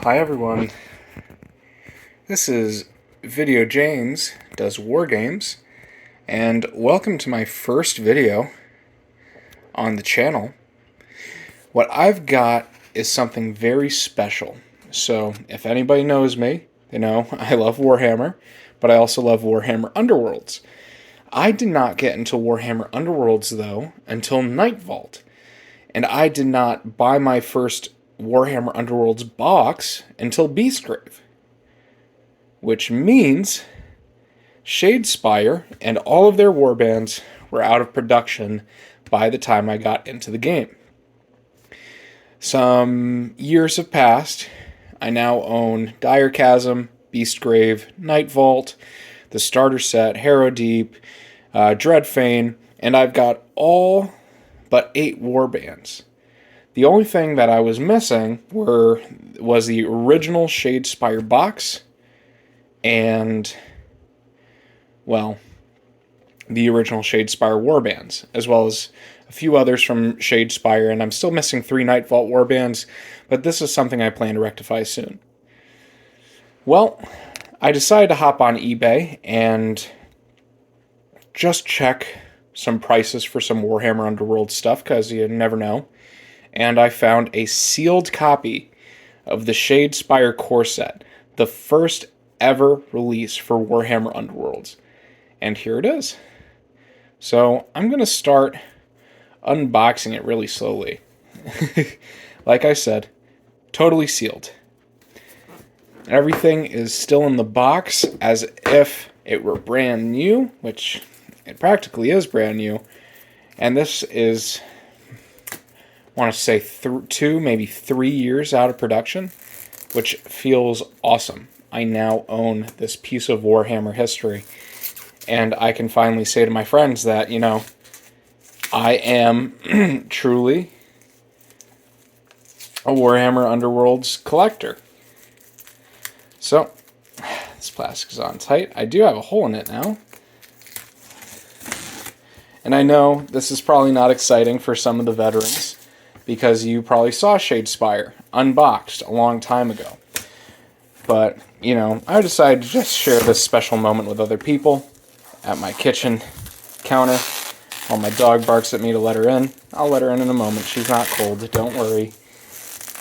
Hi everyone, this is Video James Does War Games, and welcome to my first video on the channel. What I've got is something very special. So, if anybody knows me, they know I love Warhammer, but I also love Warhammer Underworlds. I did not get into Warhammer Underworlds, though, until Night Vault, and I did not buy my first Warhammer Underworlds box until Beastgrave, which means Shadespire and all of their warbands were out of production by the time I got into the game. Some years have passed. I now own Dire Chasm, Beastgrave, Night Vault, the starter set, Harrow Deep, Dreadfane, and I've got all but 8 warbands. The only thing that I was missing was the original Shadespire box and, well, the original Shadespire warbands, as well as a few others from Shadespire, and I'm still missing 3 Night Vault warbands, but this is something I plan to rectify soon. Well, I decided to hop on eBay and just check some prices for some Warhammer Underworld stuff, because you never know. And I found a sealed copy of the Shadespire core set, the first ever release for Warhammer Underworlds. And here it is. So I'm going to start unboxing it really slowly. Like I said, totally sealed. Everything is still in the box as if it were brand new, which it practically is brand new. And this is, I want to say 2, maybe 3 years out of production, which feels awesome. I now own this piece of Warhammer history, and I can finally say to my friends that, you know, I am truly a Warhammer Underworlds collector. So, this plastic is on tight. I do have a hole in it now. And I know this is probably not exciting for some of the veterans, because you probably saw Shadespire unboxed a long time ago. But, you know, I decided to just share this special moment with other people at my kitchen counter while my dog barks at me to let her in. I'll let her in a moment. She's not cold. Don't worry.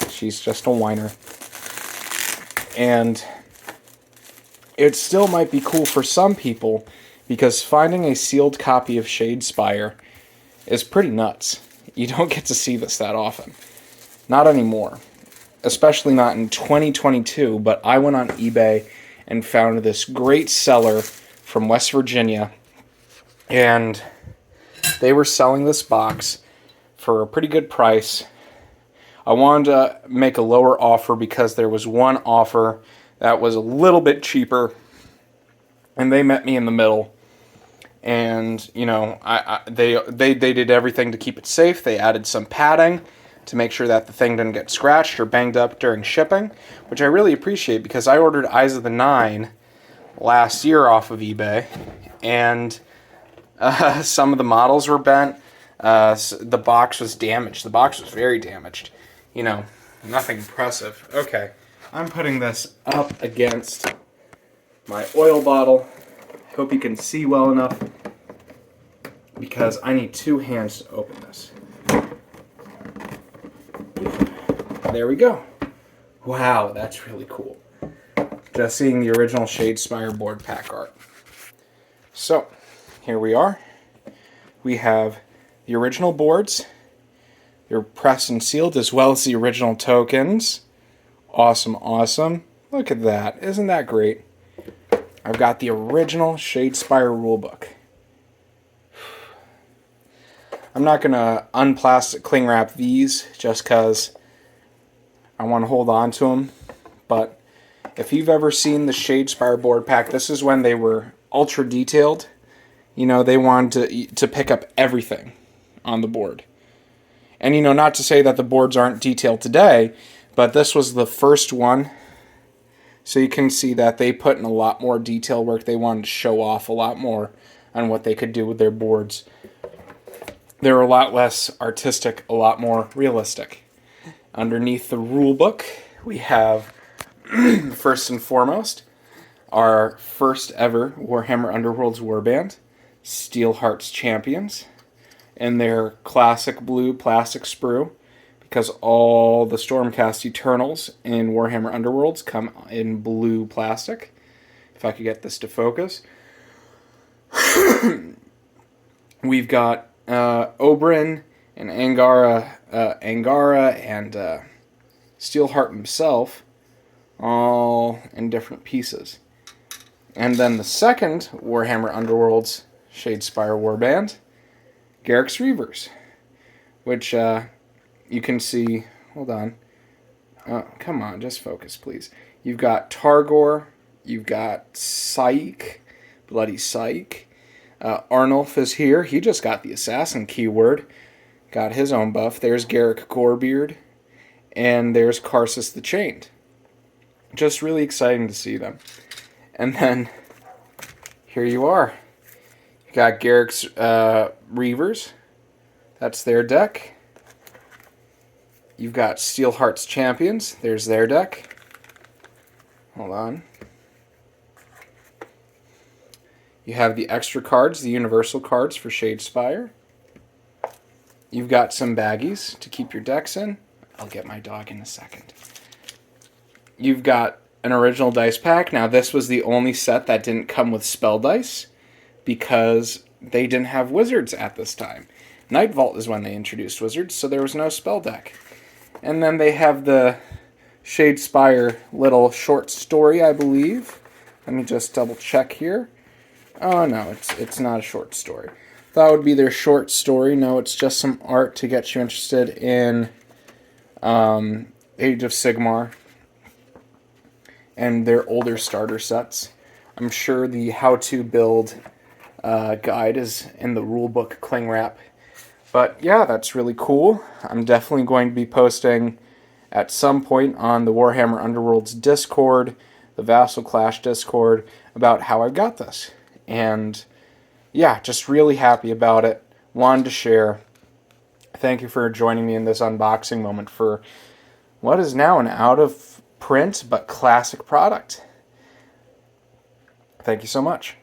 She's just a whiner. And it still might be cool for some people, because finding a sealed copy of Shadespire is pretty nuts. You don't get to see this that often. Not anymore. Especially not in 2022, but I went on eBay and found this great seller from West Virginia, and they were selling this box for a pretty good price. I wanted to make a lower offer because there was one offer that was a little bit cheaper, and they met me in the middle. And, you know, they did everything to keep it safe. They added some padding to make sure that the thing didn't get scratched or banged up during shipping, which I really appreciate, because I ordered Eyes of the Nine last year off of eBay, and some of the models were bent. The box was damaged. The box was very damaged. You know, nothing impressive. Okay, I'm putting this up against my oil bottle. Hope you can see well enough, because I need 2 hands to open this. There we go. Wow, that's really cool. Just seeing the original Shadespire board pack art. So, here we are. We have the original boards. They're pressed and sealed, as well as the original tokens. Awesome, awesome. Look at that. Isn't that great? I've got the original Shadespire rulebook. I'm not going to unplastic cling wrap these just because I want to hold on to them. But if you've ever seen the Shadespire board pack, this is when they were ultra detailed. You know, they wanted to pick up everything on the board. And, you know, not to say that the boards aren't detailed today, but this was the first one. So you can see that they put in a lot more detail work. They wanted to show off a lot more on what they could do with their boards. They're a lot less artistic, a lot more realistic. Underneath the rule book, we have First and foremost, our first ever Warhammer Underworlds warband, Steelheart's Champions, in their classic blue plastic sprue, because all the Stormcast Eternals in Warhammer Underworlds come in blue plastic. If I could get this to focus. We've got Oberyn and Angara and Steelheart himself, all in different pieces. And then the second Warhammer Underworlds Shadespire warband, Garrick's Reavers, which you can see. Hold on. Come on, just focus, please. You've got Targor, you've got Psyche, Bloody Psyche. Arnulf is here. He just got the assassin keyword. Got his own buff. There's Garrick Gorebeard. And there's Karsus the Chained. Just really exciting to see them. And then, here you are. You got Garrick's Reavers. That's their deck. You've got Steelheart's Champions. There's their deck. Hold on. You have the extra cards, the universal cards for Shadespire. You've got some baggies to keep your decks in. I'll get my dog in a second. You've got an original dice pack. Now, this was the only set that didn't come with spell dice because they didn't have wizards at this time. Night Vault is when they introduced wizards, so there was no spell deck. And then they have the Shadespire little short story, I believe. Let me just double check here. Oh, no, it's not a short story. That would be their short story. No, it's just some art to get you interested in Age of Sigmar and their older starter sets. I'm sure the how-to build guide is in the rulebook cling wrap. But yeah, that's really cool. I'm definitely going to be posting at some point on the Warhammer Underworlds Discord, the Vassal Clash Discord, about how I got this. And yeah, just really happy about it. Wanted to share. Thank you for joining me in this unboxing moment for what is now an out-of-print but classic product. Thank you so much.